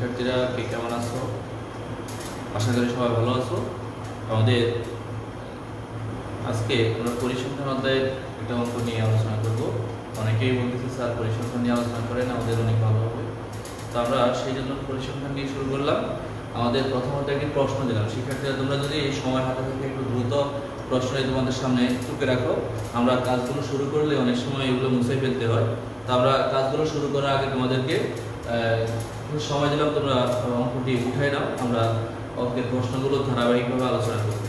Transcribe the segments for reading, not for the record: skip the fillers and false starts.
শিক্ষার্থীরা কে কেমন আছো? আশা করি সবাই ভালো আছো। আমাদের আজকে আমরা পরিসংখ্যান অধ্যায়ের একটা অঙ্ক নিয়ে আলোচনা করব। অনেকেই বলতেছে স্যার পরিসংখ্যান নিয়ে আলোচনা করেন, আমাদের অনেক ভালো হবে। তো আমরা সেই জন্য পরিসংখ্যান নিয়ে শুরু করলাম। আমাদের প্রথমত একটি প্রশ্ন দিলাম, শিক্ষার্থীরা তোমরা যদি এই সময় হাতে থেকে একটু দ্রুত প্রশ্ন তোমাদের সামনে টুকে রাখো। আমরা কাজগুলো শুরু করলে অনেক সময় এগুলো মুছে ফেলতে হয়। তো আমরা কাজগুলো শুরু করার আগে তোমাদেরকে সময় দিলাম, তোমরা অঙ্কটি উঠাই নাও। আমরা অঙ্কের প্রশ্নগুলো ধারাবাহিকভাবে আলোচনা করব।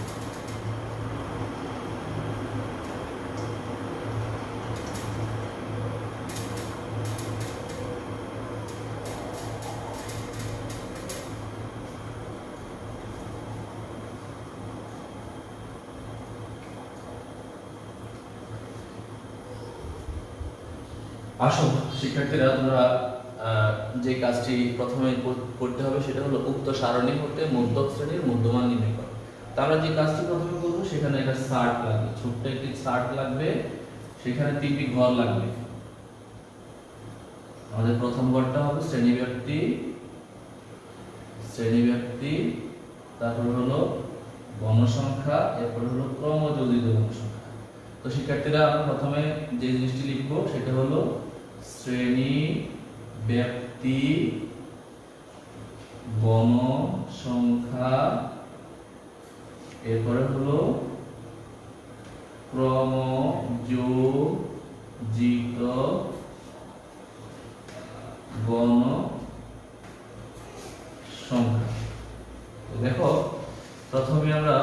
আসুন শিক্ষার্থীরা, তোমরা যে কাজটি প্রথমে করতে হবে সেটা হলো উক্ত সারণী হতে মধ্যক শ্রেণীর মধ্যমান নির্ণয় করা। তো আমরা যে কাজটি প্রথমে করব সেখানে একটা চার্ট লাগবে, ছোট্ট একটি চার্ট লাগবে, সেখানে তিনটি ঘর লাগবে। আমাদের প্রথম ঘরটা হবে শ্রেণীব্যাপ্তি, তারপর হলো গণসংখ্যা, এরপর হলো ক্রমযোজিত গণসংখ্যা। তো শিক্ষার্থীরা আমরা প্রথমে যে জিনিসটি লিখবো সেটা হলো শ্রেণী ব্যক্তি গণসংখ্যা, এরপরে হলো ক্রমযোজিত গণসংখ্যা। দেখো প্রথমে আমরা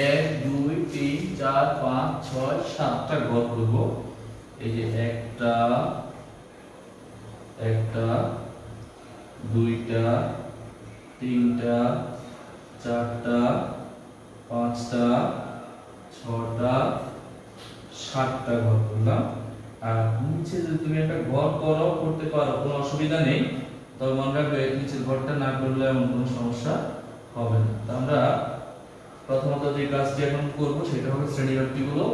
1 2 3 4 5 6 7টা ঘর করব। এই যে একটা দুইটা তিনটা চারটা পাঁচটা ছটা সাতটা ঘর করলাম। আর নিচে যদি তুমি একটা ঘর করতে পারো কোনো অসুবিধা নেই, তবে মনে রাখবে নিচের ঘরটা না করলে এমন কোনো সমস্যা হবে না। তো আমরা প্রথমত যে কাজটি এখন করব সেটা হবে শ্রেণীব্যাপ্তিগুলো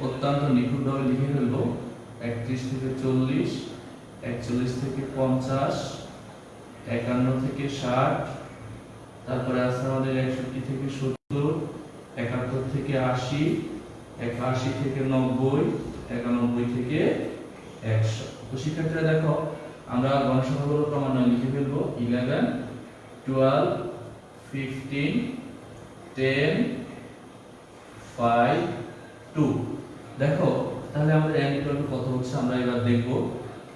অত্যন্ত নিখুঁতভাবে লিখে ফেলবো। 31 থেকে 40, 41 থেকে 50, 51 থেকে 60, তারপরে আছে আমাদের 61 থেকে 70, 71 থেকে 80, 81 থেকে 90, 91 থেকে 100। তো শিক্ষার্থীরা দেখো আমরা গণসংখ্যাগুলো ক্রমান্বয়ে লিখে ফেলবো। 11, 12, 15, 10, 5, 2। দেখো তাহলে আমাদের n কত হচ্ছে আমরা এবার দেখব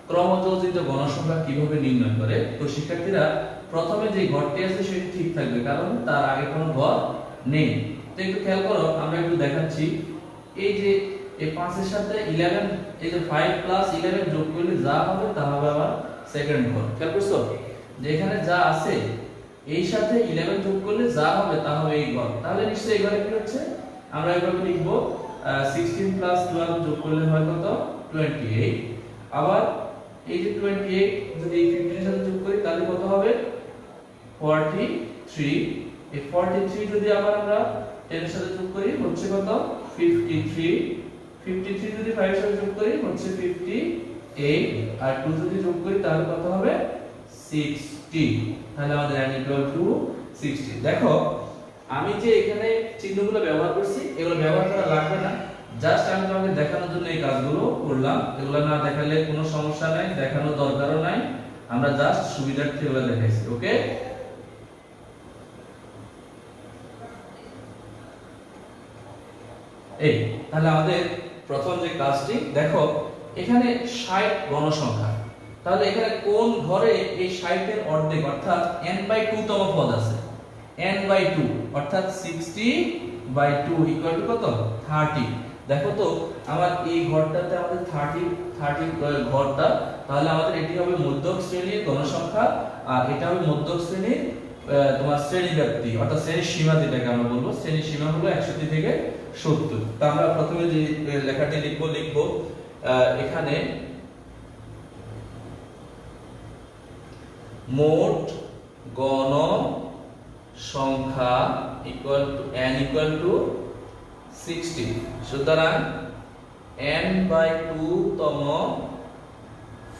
ক্রমযোজিত গণসংখ্যা কিভাবে নির্ণয় করে। তো শিক্ষার্থীরা প্রথমে যে ঘরটি আছে সেটি ঠিক থাকবে, কারণ তার আগে কোনো ঘর নেই। তো একটু খেয়াল করো, আমরা একটু দেখাচ্ছি। এই যে এই 5 এর সাথে 11, এই যে 5 প্লাস 11 যোগ করলে যা হবে তা হবে আবার সেকেন্ড ঘর। খেয়াল করছো যে এখানে যা আছে এই সাথে 11 যোগ করলে যা হবে তা হবে এই ঘর। তাহলে নিশ্চয়ই এই ঘরে কি হচ্ছে, আমরা এভাবে লিখব 16 প্লাস 12 যোগ করলে হয় কত 28। আবার এই যে 28 যদি 15 এর সাথে যোগ করি তাহলে কত হবে 43। এই 43 যদি আবার আমরা 10 এর সাথে যোগ করি হচ্ছে কত 53। 53 যদি 5 এর সাথে যোগ করি হচ্ছে 58, আর 2 যদি যোগ করি তাহলে কত হবে 60। তাহলে আমাদের n = 60। দেখো আমি যে এখানে চিহ্নগুলো ব্যবহার করছি এগুলো ব্যবহার করা লাগবে না, জাস্ট আমি তোমাকে দেখানোর জন্য এই কাজগুলো করলাম। এগুলো না দেখালে কোনো সমস্যা নাই, দেখানোর দরকারও নাই, আমরা জাস্ট সুবিধার্থে এগুলো দেখাইছি। ওকে, এই তাহলে আমাদের প্রথম যে কাজটি দেখো এখানে 60 গণসংখ্যা। তাহলে এখানে কোন ঘরে এই 60 এর অর্ধেক অর্থাৎ n/2 তম পদ আছে। n/2 অর্থাৎ 60/2 = কত 30। দেখো তো আমার এই ঘরটাতে আমাদের 30 ঘরটা, তাহলে আমাদের এটি হবে মধ্যক শ্রেণীর গণসংখ্যা, আর এটা হবে মধ্যক শ্রেণীর তোমার শ্রেণীব্যাপ্তি অর্থাৎ শ্রেণীর সীমা, যেটাকে আমরা বলবো শ্রেণীর সীমা হলো 61 থেকে 70। তো আমরা প্রথমে যে লেখাটি লিখব এখানে মোট গণসংখ্যা n = 60। সুতরাং n/2 তম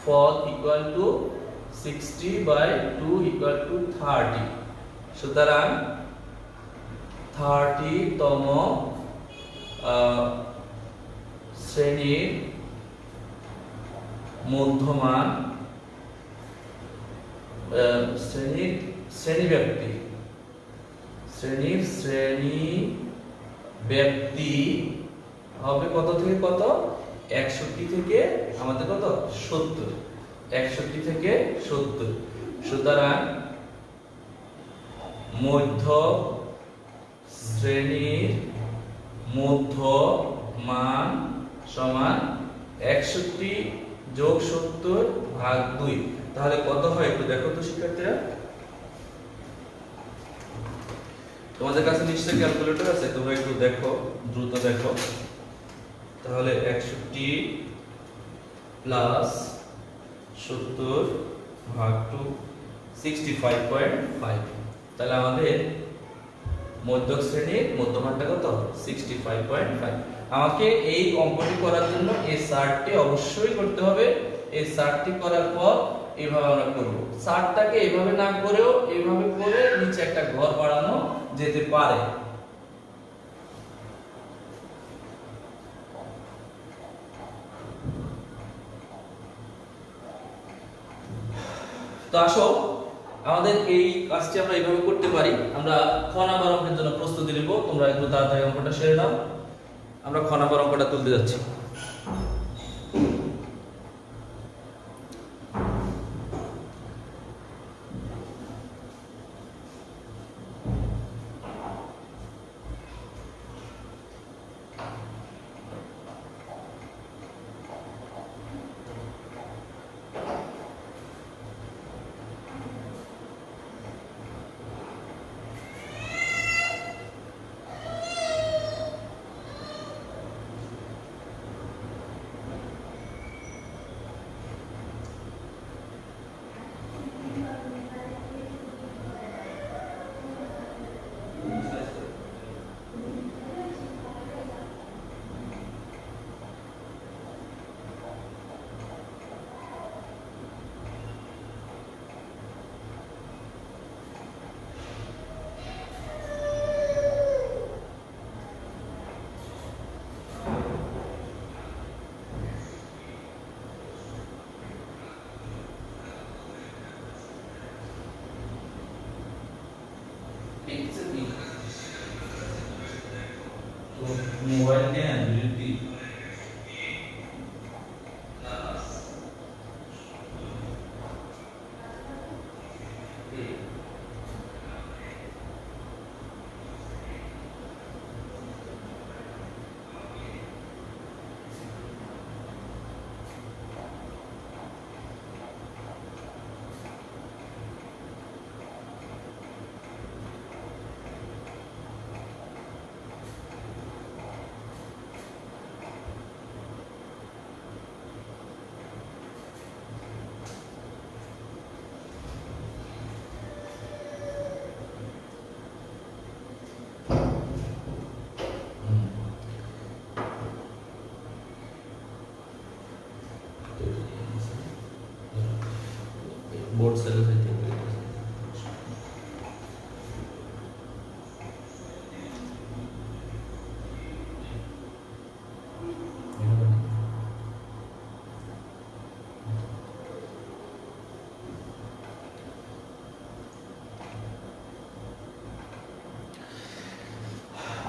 পদ = 60/2 ইকুয়াল টু 30। সুতরাং 30তম শ্রেণীর মধ্যমান শ্রেণী ব্যাপ্তি হবে কত থেকে কত? 61 থেকে আমাদের কত? 70। 61 থেকে 70। সুতরাং মধ্য শ্রেণীর মধ্যমান সমান 61 যোগ 70 ভাগ 2। তাহলে কত হয় একটু দেখো তো শিক্ষার্থীরা। তোমাদের কাছে নিশ্চয়ই ক্যালকুলেটর আছে, তোমরা একটু দেখো, দ্রুত দেখো। তাহলে 61 প্লাস 70 ভাগ 2 65.5। তাহলে আমাদের মধ্যক শ্রেণীর মধ্যমানটা কত? 65.5। আমাকে এই অঙ্কটি করার জন্য এই চার্টটি অবশ্যই করতে হবে। এই চার্টটি করার পর এইভাবে আমরা করব। চার্টটাকে এইভাবে না করেও এইভাবে করে নিচে একটা ঘর বাড়ানো যেতে পারে। তো আসো আমাদের এই কাজটি আমরা এইভাবে করতে পারি। আমরা খ নাম্বার অঙ্কের জন্য প্রস্তুতি নেব। তোমরা একটু তাড়াতাড়ি অঙ্কটা সেরে নাও। আমরা খ নাম্বার অঙ্কটা তুলতে যাচ্ছি। मोबाइल के एबिलिटी बोर्ड सेल से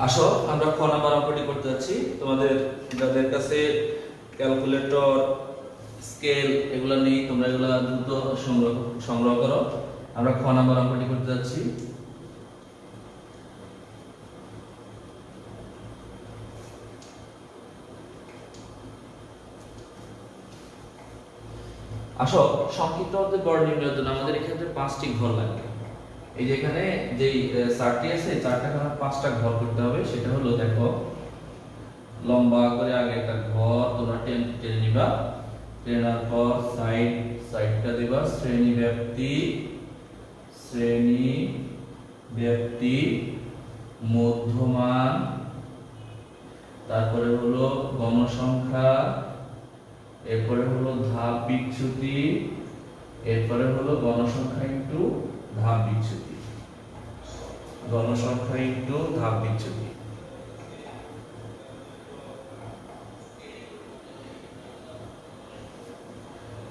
আসো আমরা খ নাম্বার অঙ্কটি করতে যাচ্ছি। তোমাদের যাদের কাছে ক্যালকুলেটর স্কেল এগুলো নেই তোমরা এগুলো দ্রুত সংগ্রহ করো। আমরা খ নাম্বার অঙ্কটি করতে যাচ্ছি। আসো সংক্ষিপ্ত অর্থে গড় নির্ণয়ের জন্য আমাদের এখানে 5টি ঘর লাগবে। এই যে এখানে যেই চারটি আছে এই চারটাকে আমরা 5টা ঘর করতে হবে। সেটা হলো দেখো লম্বা করে আগে একটা ঘর তোমরা টেনে নিবা, টেনার পর সাইডটা দিবা শ্রেণী ব্যাপ্তি মধ্যমান, তারপরে হলো গণসংখ্যা, এরপরে হলো ধাপ বিচ্যুতি, এরপরে হলো গণসংখ্যা ইনটু ধাপ বিচ্যুতি, গণসংখ্যা ইনটু ধাপ বিচ্যুতি।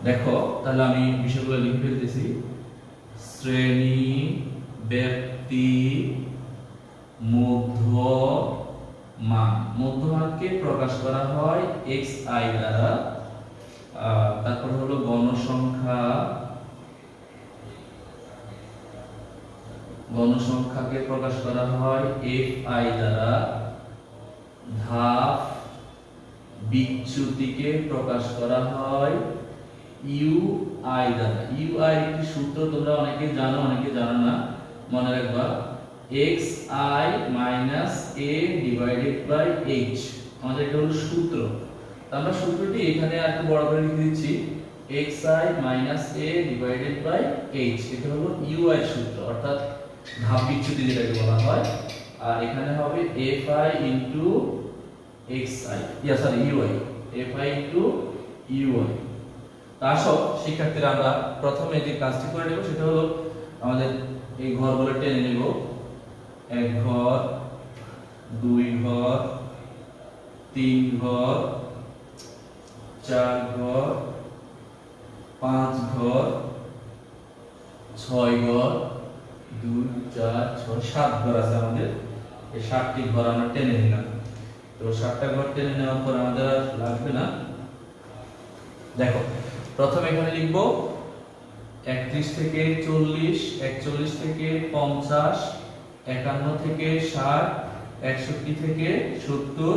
দেখো তাহলে আমি বিষয়গুলো লিখে ফেলতেছি। শ্রেণী, ব্যক্তি, মধ্যমান। মধ্যমানকে প্রকাশ করা হয় xi দ্বারা। তারপর হলো গণসংখ্যা, গণসংখ্যাকে প্রকাশ করা হয় fi দ্বারা। ধাপ বিচ্যুতিকে প্রকাশ করা হয় ui দ্বারা। ui একটি সূত্র, তোমরা অনেকে জানো অনেকে জানো না, মনে রাখবা xi minus a divided by h, আমাদের এটা হলো সূত্র। আমরা সূত্রটি এখানে আর একটু বড় করে লিখে দিচ্ছি, xi minus a divided by h, এটা হলো ui এর সূত্র, অর্থাৎ ধাপ বিচ্যুতি যেটাকে বলা হয়। আর এখানে হবে fi into xi, ui, fi into ui। আসো শিক্ষার্থীরা আমরা প্রথমে যে কাজটি করে নেব সেটা হলো আমাদের এই ঘরগুলো টেনে নেব। এক ঘর, দুই ঘর, তিন ঘর, চার ঘর, পাঁচ ঘর, ছয় ঘর, 2 4 6 7 ঘর আছে আমাদের। এই 7টি ঘর আমরা টেনে নিলাম। তো 7টা ঘর টেনে নেওয়ার পর আমাদের আর লাগবে না। দেখো প্রথমে এখানে লিখব 31 থেকে 40, 41 থেকে 50, 51 থেকে 60, 61 থেকে 70,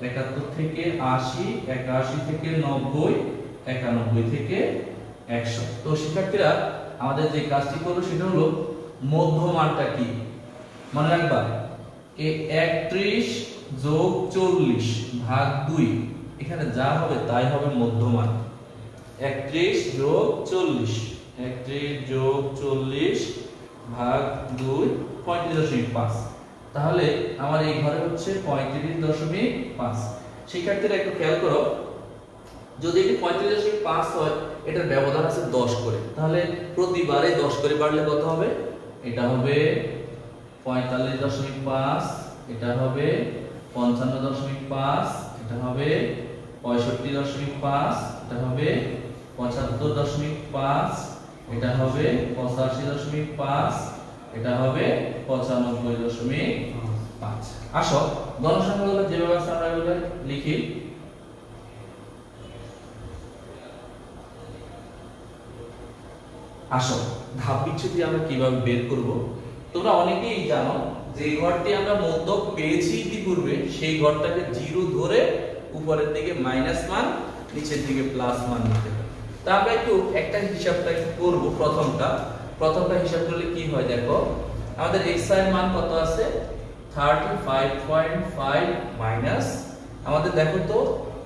71 থেকে 80, 81 থেকে 90, 91 থেকে 100। তো শিক্ষার্থীরা আমাদের যে কাজটি করবো সেটা হলো মধ্যমানটা কি মনে রাখবা, 31 যোগ 40 ভাগ 2, এখানে যা হবে তাই হবে মধ্যমান। 31 যোগ 40, 31 যোগ 40 ভাগ 2, 35.5। তাহলে আমার এই ঘরে হচ্ছে 35.5। শিক্ষার্থীরা একটু খেয়াল করো, যদি এটি 35.5 হয়, এটার ব্যবধান আছে 10 করে, তাহলে প্রতিবারে 10 করে বাড়লে কত হবে? এটা হবে 45.5, এটা হবে 55.5, এটা হবে 65.5, এটা হবে 75.5, এটা হবে 85.5, এটা হবে 95.5। আসো গণসংখ্যাগুলো যেভাবে আছে আমরা এগুলো লিখি। আসো ধাপ বিচ্যুতি আমরা কিভাবে বের করব। তোমরা অনেকেই জানো যে ঘরটি আমরা মধ্যক পেয়েছি ইতিপূর্বে, সেই ঘরটাকে 0 ধরে উপরের দিকে মাইনাস মান, নিচের দিকে প্লাস মান নিতে হবে। তা আমরা একটু একটা হিসাবটা একটু করব। প্রথমটা হিসাব করলে কি হয় দেখো, আমাদের x এর মান কত আছে? 35.5 মাইনাস আমাদের দেখো তো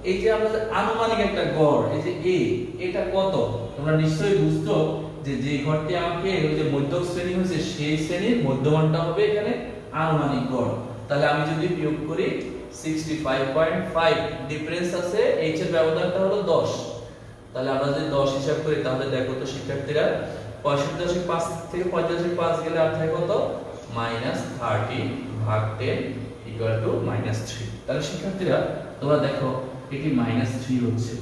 এই যে আমাদের আনুমানিক একটা গড়, এই যে a, এটা কত? তোমরা নিশ্চয়ই বুঝছো যে ঘরটি আমাকে ওই যে মধ্যক শ্রেণী হয়েছে সেই শ্রেণীর মধ্যমানটা হবে এখানে আনুমানিক গড়। তাহলে আমি যদি বিয়োগ করি 65.5, ডিফারেন্স আছে, h এর ব্যবধানটা হলো 10। তাহলে আমরা যদি 10 হিসাব করি তাহলে দেখো তো শিক্ষার্থীরা 65.5 থেকে 45.5 গেলে আর থাকে কত? -30 ভাগ 10 ইকুয়াল টু -3। তাহলে শিক্ষার্থীরা তোমরা দেখো এটি -3 হচ্ছে,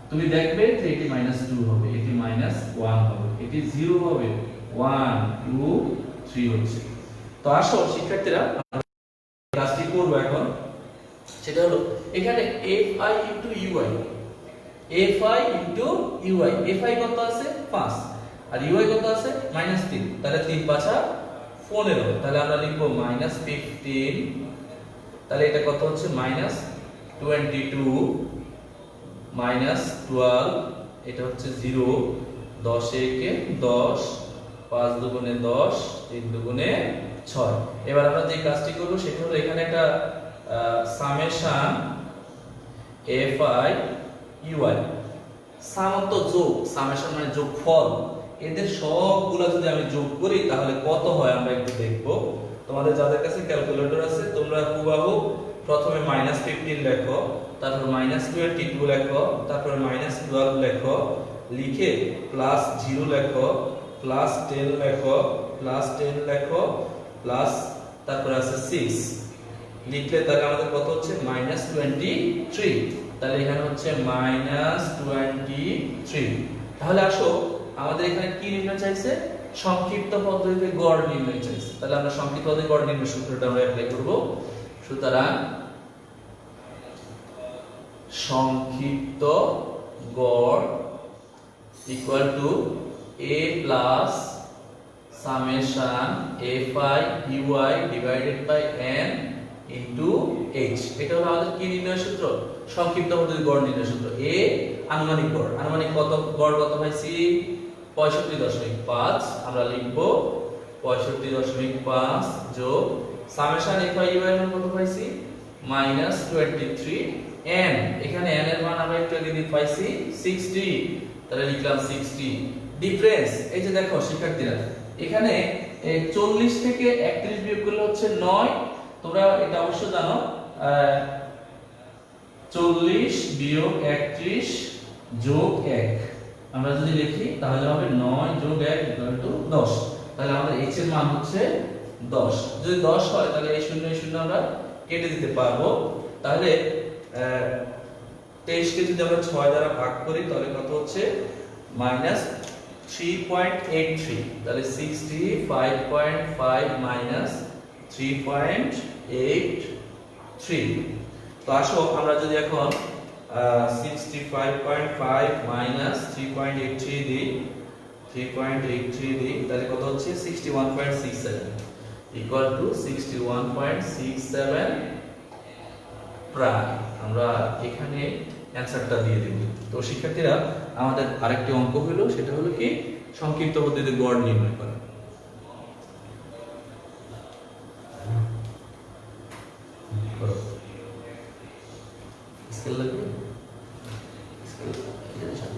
তুমি দেখবে যে এটি -2 হবে, এটি -1 হবে, এটি 0 হবে, 1 2 3 হচ্ছে। তো আসো শিক্ষার্থীরা কাজটি করব এখন, সেটা হলো এখানে fi into ui, fi into ui, fi কত আছে? 5 আর ui কত আছে? -3। তাহলে 3 5 15, তাহলে আমরা লিখব -15। তাহলে এটা কত হচ্ছে? -22 -12, এটা হচ্ছে 0, 10 একে 10, 5 দুগুণে 10, 3 দুগুণে 6। এবার আমরা যে কাজটি করব সেটা হলো এখানে একটা সামেশন fi ui, সাম তো যোগ, সামেশন মানে যোগফল, এদের সবগুলা যদি আমি যোগ করি তাহলে কত হয় আমরা একটু দেখব। তোমাদের যাদের কাছে ক্যালকুলেটর আছে তোমরা হুবহু প্রথমে -15 লেখো, তারপর -22 লেখো, তারপর -12 লেখো, লিখে প্লাস 0 লেখো, প্লাস 10 লেখো, প্লাস 10 লেখো, প্লাস তারপরে আছে 6 লিখলে তাহলে আমাদের কত হচ্ছে -23। তাহলে এখানে হচ্ছে -23। তাহলে আসো আমাদের এখানে কি নির্ণয় চাইছে, সংক্ষিপ্ত পদ্ধতিতে গড় নির্ণয় চাইছে। তাহলে আমরা সংক্ষিপ্ত পদ্ধতিতে গড় নির্ণয় সূত্রটা আমরা অ্যাপ্লাই করব। সুতরাং সংক্ষিপ্ত গড় equal to a plus summation fi dy divided by n into h। এটা হলো আমাদের কি নির্ণয় সূত্র, সংক্ষিপ্ত পদ্ধতির গড় নির্ণয় সূত্র। a আনুমানিক গড়, আনুমানিক কত গড় কত পাইছি 65.5, আমরা লিখব 65.5 যোগ সামেশন fi dy এর মান কত পাইছি -23 n, এখানে n এর মান আমরা একটু আগে দিয়ে পাইছি 60, তাহলে লিখলাম 60। ডিফারেন্স এই যে দেখো শিক্ষার্থীরা, এখানে 40 থেকে 31 বিয়োগ করলে হচ্ছে 9। তোমরা এটা অবশ্য জানো, 40 বিয়োগ 31 যোগ 1 আমরা যদি লিখি তাহলে হবে 9 যোগ 1 ইকুয়াল টু 10। তাহলে আমাদের h এর মান হচ্ছে 10। যদি 10 হয় তাহলে এই শূন্য এই শূন্য আমরা কেটে দিতে পারবো। তাহলে 23 কে যদি আমরা 6 দ্বারা ভাগ করি তাহলে কত হচ্ছে -3.83। তাহলে 65.5 3.83। তো আসো আমরা যদি এখন 65.5 3.83 দিই, 3.83 দিই, তাহলে কত হচ্ছে 61.67 ইকুয়াল টু 61.67 প্রায়। আমরা এখানে অ্যানসারটা দিয়ে দেব। তো শিক্ষার্থীরা আমাদের আরেকটি অঙ্ক হলো, সেটা হলো কি সংক্ষিপ্ত পদ্ধতিতে গড় নির্ণয় করা। স্কেল লাগবে, স্কেল এর সাথে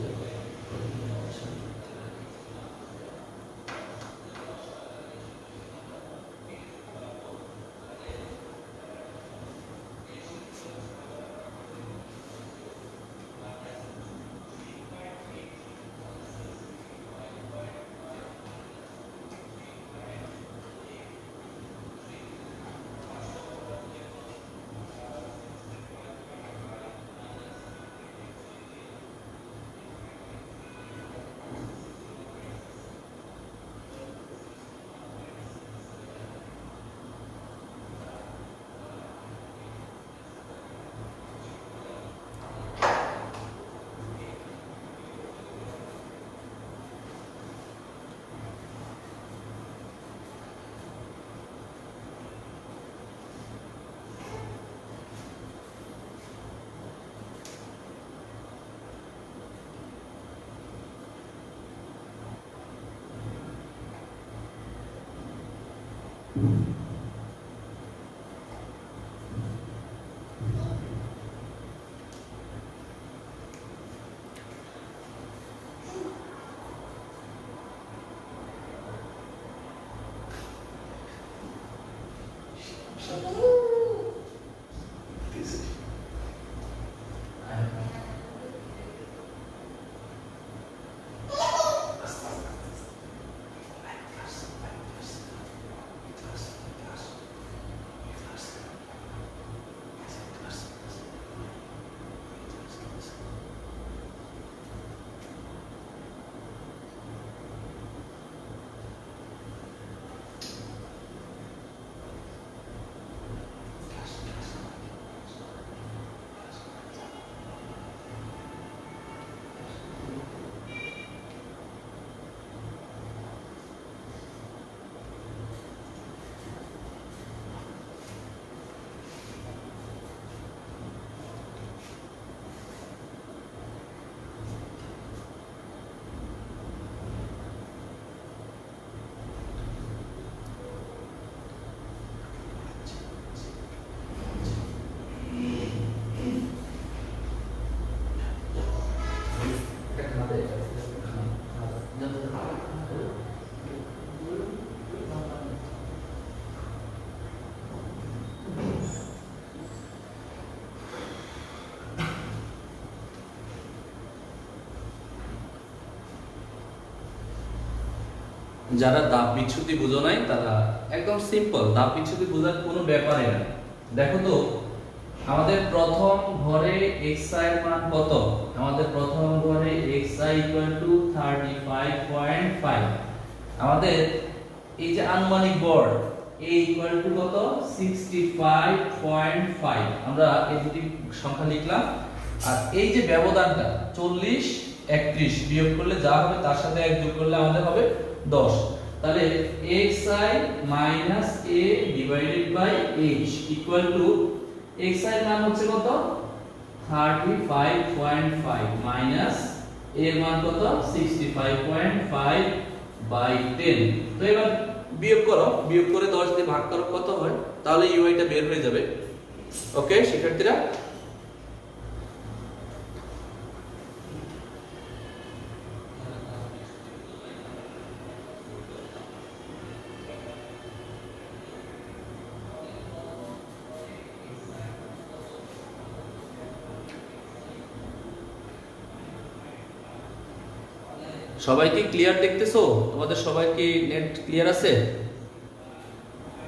যারা ধাপ বিচ্যুতি বুঝো নাই তারা একদম সিম্পল, ধাপ বিচ্যুতি বোঝার কোনো ব্যাপারই না। দেখো তো আমাদের প্রথম ঘরে xi এর মান কত? আমাদের প্রথম ঘরে xi = 35.5। আমাদের এই যে আনুমানিক বর a = কত? 65.5। আমরা এই দুটি সংখ্যা লিখলাম। আর এই যে ব্যবধানটা 40 31 বিয়োগ করলে যা হবে তার সাথে 1 যোগ করলে আমাদের হবে 10। তাহলে xi - a divided by h equal to xi এর মান হচ্ছে কত? 35.5 মাইনাস a এর মান কত? 65.5 বাই 10। তো এবার বিয়োগ করো, বিয়োগ করে 10 দিয়ে ভাগ করো, কত হয়? তাহলে ইউ টা বের হয়ে যাবে। ওকে শিক্ষার্থীরা, সবাই কি ক্লিয়ার দেখতেছো? তোমাদের সবাই কি নেট ক্লিয়ার আছে?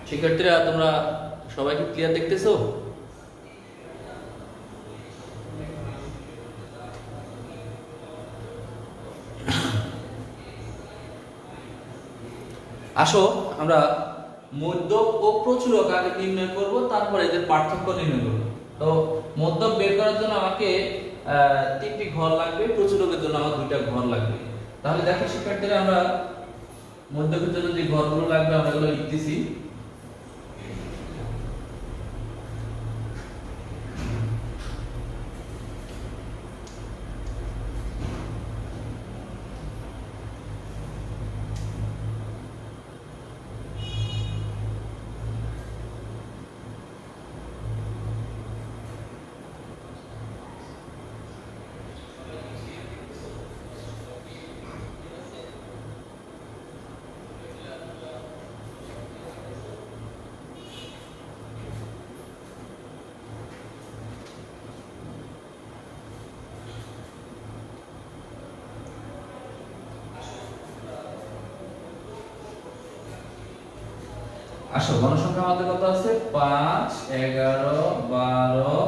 শিক্ষার্থীরা তোমরা সবাই কি ক্লিয়ার দেখতেছো? আসো আমরা মধ্যক ও প্রচুরক আগে নির্ণয় করব, তারপরে এদের পার্থক্য নির্ণয় করব। তো মধ্যক বের করার জন্য আমাকে 3টি ঘর লাগবে, প্রচুরকের জন্য আমার 2টা ঘর লাগবে। তাহলে দেখো শিক্ষার্থীরা, আমরা মধ্যকের জন্য যে ঘরগুলো লাগবে আমরা এগুলো লিখতেছি। আসো গণসংখ্যা আমাদের কত আছে? 5 11 12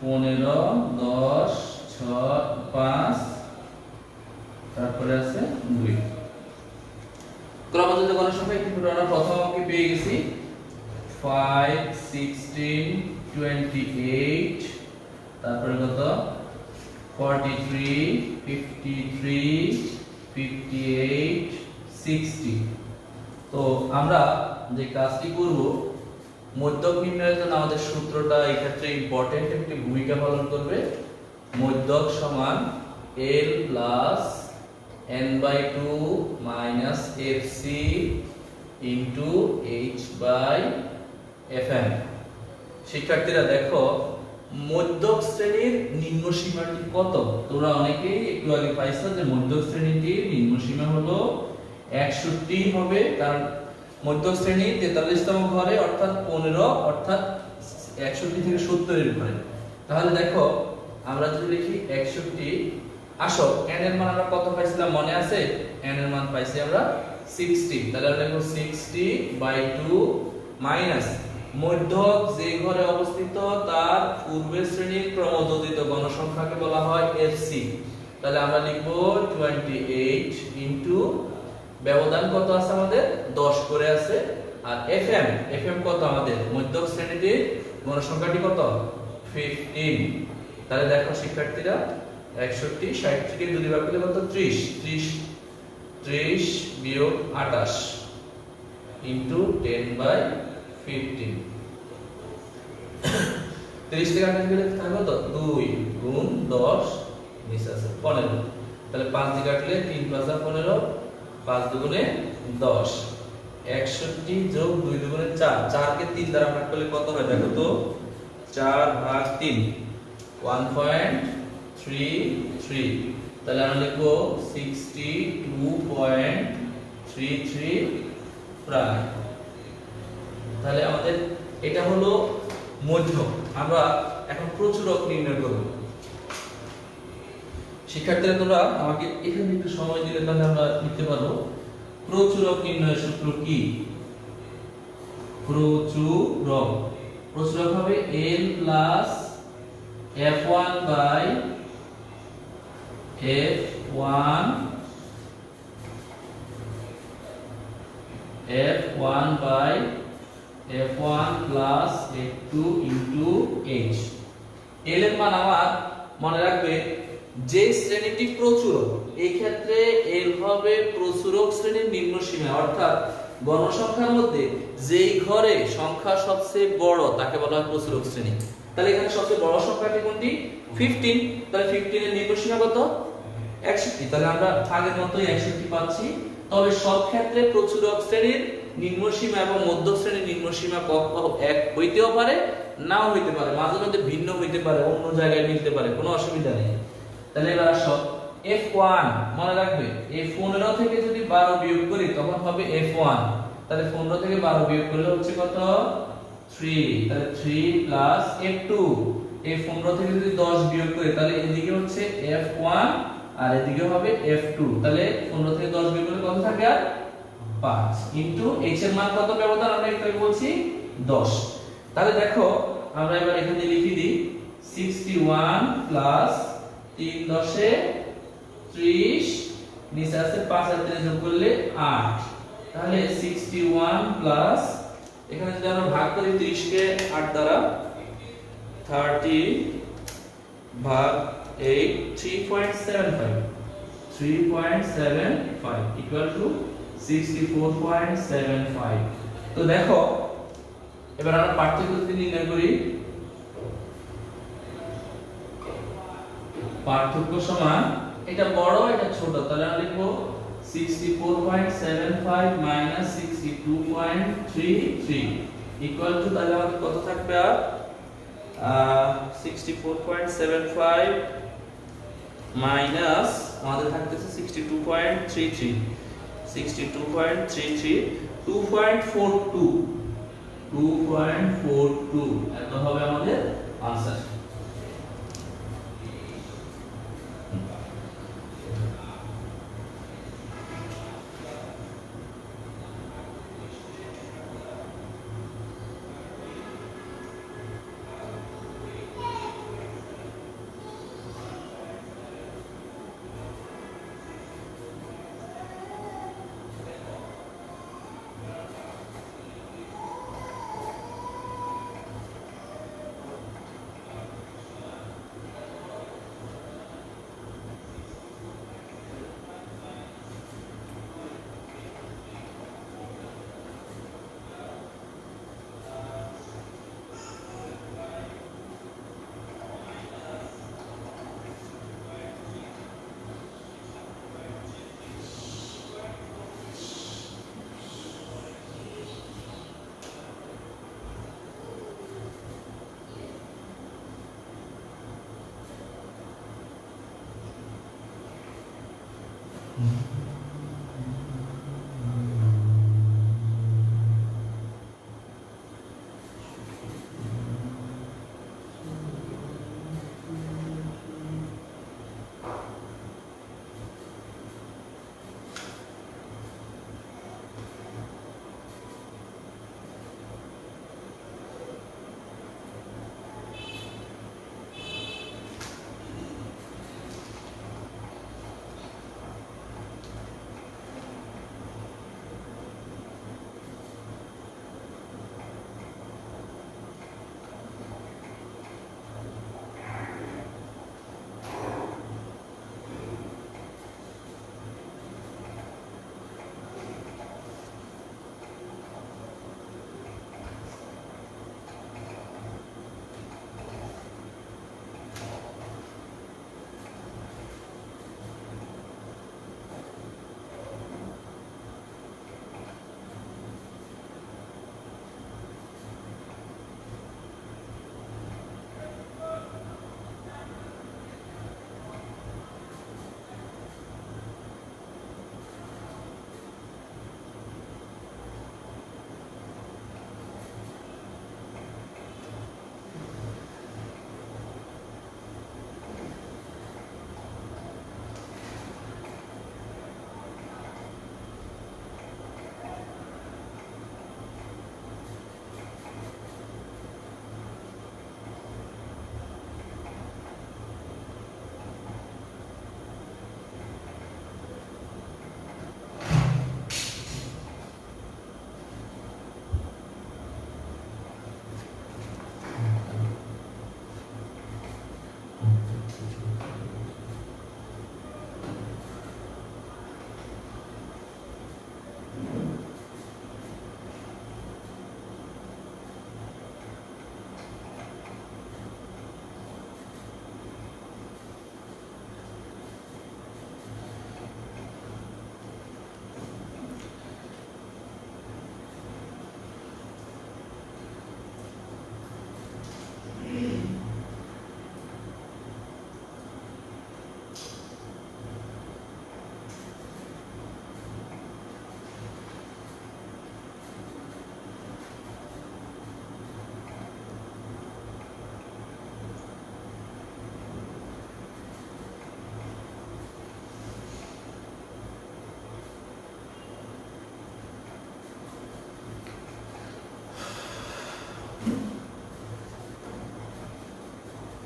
15 10 6 5, তারপরে আছে 2। ক্রমযুক্ত গণসংখ্যা একটু আমরা প্রথম অঙ্কে পেয়ে গেছি 5 16 28, তারপরে কত 43 53 58 60। তো আমরা যে কাজটি করব, মধ্যক নির্ণয়ের জন্য আমাদের সূত্রটা এই ক্ষেত্রে ইম্পর্টেন্ট একটি ভূমিকা পালন করবে। মধ্যক সমান L plus n/2 minus fc into h by fm। শিক্ষার্থীরা দেখো মধ্যক শ্রেণীর নিম্ন সীমাটি কত? তোমরা অনেকেই একটু আগে পাইছো যে মধ্যক শ্রেণীটির নিম্ন সীমা হলো 61 হবে, কারণ মধ্যক শ্রেণী 43তম ঘরে অর্থাৎ 15, অর্থাৎ 61 থেকে 70 এর ঘরে। তাহলে দেখো আমরা যদি লিখি 61, আসো n এর মান আমরা কত পাইছিলাম মনে আছে? n এর মান পাইছি আমরা 60। তাহলে আমরা লিখব 60/2 মাইনাস মধ্যক যে ঘরে অবস্থিত তার পূর্বের শ্রেণীর ক্রমযোজিত গণসংখ্যাকে বলা হয় fc। তাহলে আমরা লিখব 28 ইনটু ব্যবধান কত আছে আমাদের? 10 করে আছে। আর fm কত আমাদের? মধ্যক শ্রেণীটির গণসংখ্যাটি কত? 15। তাহলে দেখো শিক্ষার্থীরা 61 60 থেকে 2 ভাগ করলে কত? 30 30 বিয়োগ 28 ইনটু 10/15। 30 থেকে 28 গেলে থাকবে কত? 2 গুণ 10 নিচে আছে 15। তাহলে 5 দিয়ে কাটলে 3 + 15, 5 দুগুণে 10, 61 যোগ 2 দুগুণে 4, 4 কে 3 দ্বারা ভাগ করলে কত হয় দেখো তো? 4/3 1.33। তাহলে আমরা লিখব 62.33 প্রায়। তাহলে আমাদের এটা হলো মধ্যক। আমরা এখন প্রচুরক নির্ণয় করব। শিক্ষার্থীরা তোমরা আমাকে এখানে একটু সময় দিলে তাহলে আমরা লিখতে পারবো। প্রচুরক নির্ণয়ের সূত্র কি? প্রচুরক হবে n plus f1 by f1 by f1 plus f2 into h। l এর মান আমার মনে রাখবে যে শ্রেণীটি প্রচুরক, এই ক্ষেত্রে l হবে প্রচুরক শ্রেণীর নিম্ন সীমা, অর্থাৎ গণসংখ্যার মধ্যে যেই ঘরে সংখ্যা সবচেয়ে বড় তাকে বলা হয় প্রচুরক শ্রেণী। তাহলে এখানে সবচেয়ে বড় সংখ্যাটি কোনটি? 15। তাহলে 15 এর নিম্ন সীমা কত? 61। তাহলে আমরা আগের মতই 61 পাচ্ছি। তবে সব ক্ষেত্রে প্রচুরক শ্রেণীর নিম্ন সীমা এবং মধ্য শ্রেণীর নিম্ন সীমা কখনো এক হইতেও পারে, নাও হইতে পারে, মাঝে মধ্যে ভিন্ন হইতে পারে, অন্য জায়গায় মিলতে পারে, কোনো অসুবিধা নেই। তাহলে এবার আসো f1, মনে রাখবে এই 15 থেকে যদি 12 বিয়োগ করি তখন হবে f1। তাহলে 15 থেকে 12 বিয়োগ করলে হচ্ছে কত? 3। তাহলে 3 প্লাস f2। এই 15 থেকে যদি 10 বিয়োগ করি তাহলে এদিকে হচ্ছে f1 আর এদিকে হবে f2। তাহলে 15 থেকে 10 বিয়োগ করলে কত থাকে? আর 5 ইনটু h এর মান কত ব্যবধান আমরা একটু বলছি? 10। তাহলে দেখো আমরা এবার এখানে লিখে দিই 61 প্লাস 3 10 এ 30, নিচে আছে 5 আর 3 যোগ করলে 8। তাহলে 61 প্লাস, এখানে যদি আমরা ভাগ করি 30 কে 8 দ্বারা, 30 ভাগ 8 3.75 ইকুয়াল টু 64.75। তো দেখো এবার আমরা পার্থক্য যদি নির্ণয় করি, পার্থক্য সমান এটা বড় এটা ছোট, তাহলে আমরা লিখব 64.75 মাইনাস 62.33 ইকুয়াল টু, তাহলে আমাদের কত থাকবে? আর 64.75 মাইনাস আমাদের থাকতেছে 62.33, 2.42 এত হবে আমাদের आंसर।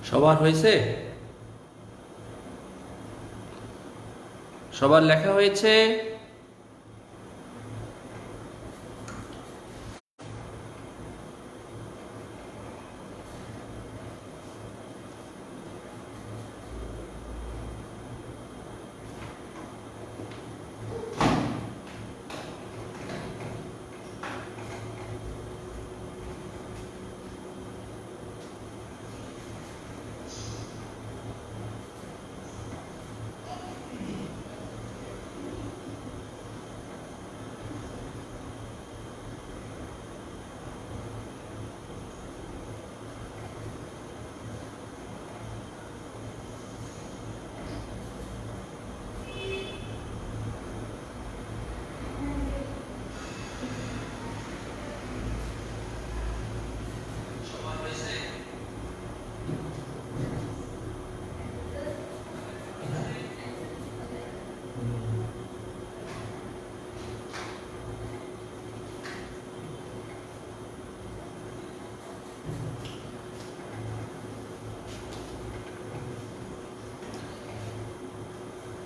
সবার হয়েছে? সবার লেখা হয়েছে?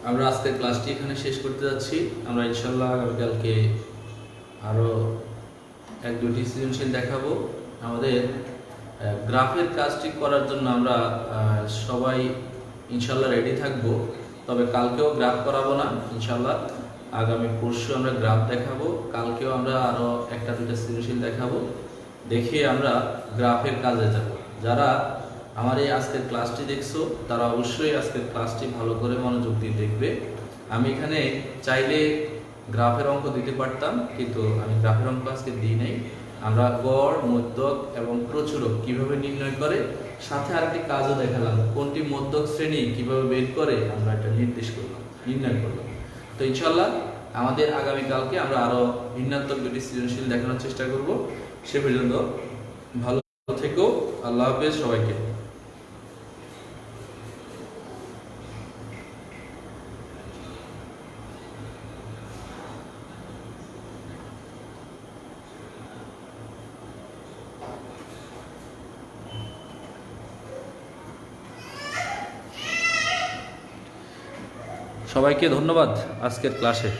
আমরা আজকের ক্লাসটি এখানে শেষ করতে যাচ্ছি। আমরা ইনশাল্লাহ আগামীকালকে আরও 1-2টি সৃজনশীল দেখাবো। আমাদের গ্রাফের কাজটি করার জন্য আমরা সবাই ইনশাল্লাহ রেডি থাকবো। তবে কালকেও গ্রাফ করাবো না ইনশাল্লাহ, আগামী পরশু আমরা গ্রাফ দেখাবো। কালকেও আমরা আরও 1-2টা সৃজনশীল দেখাবো, দেখে আমরা গ্রাফের কাজে যাব। যারা আমার এই আজকের ক্লাসটি দেখছো তারা অবশ্যই আজকের ক্লাসটি ভালো করে মনোযোগ দিয়ে দেখবে। আমি এখানে চাইলে গ্রাফের অঙ্ক দিতে পারতাম, কিন্তু আমি গ্রাফের অঙ্ক আজকে দিই নাই। আমরা গড়, মধ্যক এবং প্রচুরক কিভাবে নির্ণয় করে, সাথে আরেকটি কাজও দেখালাম, কোনটি মধ্যক শ্রেণী কিভাবে বের করে আমরা এটা নির্ণয় করলাম। তো ইনশাল্লাহ আমাদের আগামীকালকে আমরা আরো ভিন্নাত্মক 2টি সৃজনশীল দেখানোর চেষ্টা করব। সে পর্যন্ত ভালো থেকো। আল্লাহ হাফেজ সবাইকে। সবাইকে ধন্যবাদ আজকের ক্লাসে।